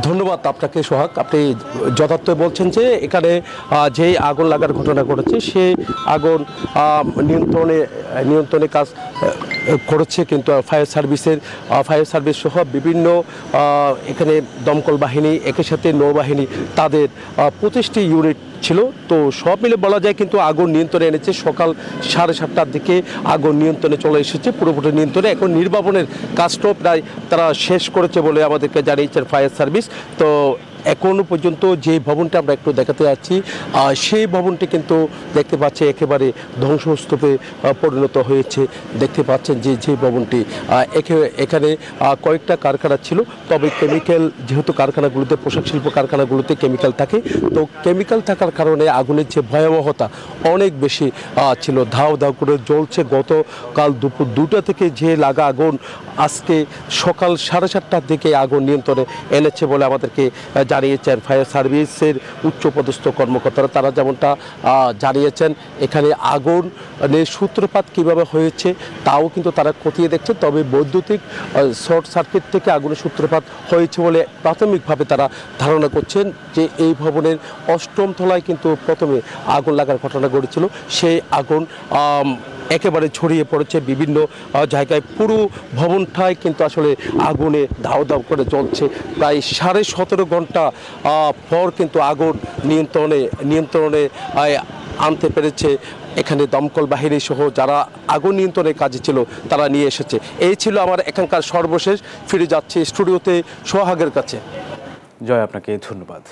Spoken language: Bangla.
ধন্যবাদ আপনাকে সোহাগ। আপনি যথার্থ বলছেন যে এখানে যেই আগুন লাগার ঘটনা ঘটেছে সেই আগুন নিয়ন্ত্রণে কাজ করেছে কিন্তু ফায়ার সার্ভিস সহ বিভিন্ন এখানে দমকল বাহিনী একই সাথে নৌবাহিনী তাদের 25টি ইউনিট ছিল। তো সব মিলে বলা যায় কিন্তু আগুন নিয়ন্ত্রণে এনেছে। সকাল 7:30টার দিকে আগুন নিয়ন্ত্রণে চলে এসেছে, পুরোপুরি নিয়ন্ত্রণে। এখন নির্বাপনের কাজটাও প্রায় তারা শেষ করেছে বলে আমাদেরকে জানিয়েছেন ফায়ার সার্ভিস। তো এখনো পর্যন্ত যে ভবনটা আমরা একটু দেখাতে যাচ্ছি সেই ভবনটি কিন্তু দেখতে পাচ্ছি একেবারে ধ্বংসস্তূপে পরিণত হয়েছে। দেখতে পাচ্ছেন যে ভবনটি এখানে কয়েকটা কারখানা ছিল, তবে কেমিক্যাল যেহেতু কারখানাগুলোতে, পোশাক শিল্প কারখানাগুলোতে কেমিক্যাল থাকে, তো কেমিক্যাল থাকার কারণে আগুনের যে ভয়াবহতা অনেক বেশি ছিল। ধাও ধাও করে জ্বলছে। গতকাল দুপুর 2টা থেকে যে লাগা আগুন আজকে সকাল 7:30টার দিকে আগুন নিয়ন্ত্রণে এনেছে বলে আমাদেরকে জানিয়েছেন ফায়ার সার্ভিসের উচ্চপদস্থ কর্মকর্তারা। তারা যেমনটা জানিয়েছেন এখানে আগুনের সূত্রপাত কিভাবে হয়েছে তাও কিন্তু তারা খতিয়ে দেখছেন, তবে বৈদ্যুতিক শর্ট সার্কিট থেকে আগুনের সূত্রপাত হয়েছে বলে প্রাথমিকভাবে তারা ধারণা করছেন। যে এই ভবনের 8ম তলায় কিন্তু প্রথমে আগুন লাগার ঘটনা ঘটেছিল, সেই আগুন একেবারে ছড়িয়ে পড়েছে বিভিন্ন জায়গায়। পুরো ভবনটাই কিন্তু আসলে আগুনে ধাও ধাও করে জ্বলছে। প্রায় 17.5 ঘন্টা পর কিন্তু আগুন নিয়ন্ত্রণে আনতে পেরেছে এখানে দমকল বাহিনী সহ যারা আগুন নিয়ন্ত্রণের কাজে ছিল তারা নিয়ে এসেছে। এই ছিল আমার এখানকার সর্বশেষ। ফিরে যাচ্ছি স্টুডিওতে সোহাগের কাছে। জয়, আপনাকে ধন্যবাদ।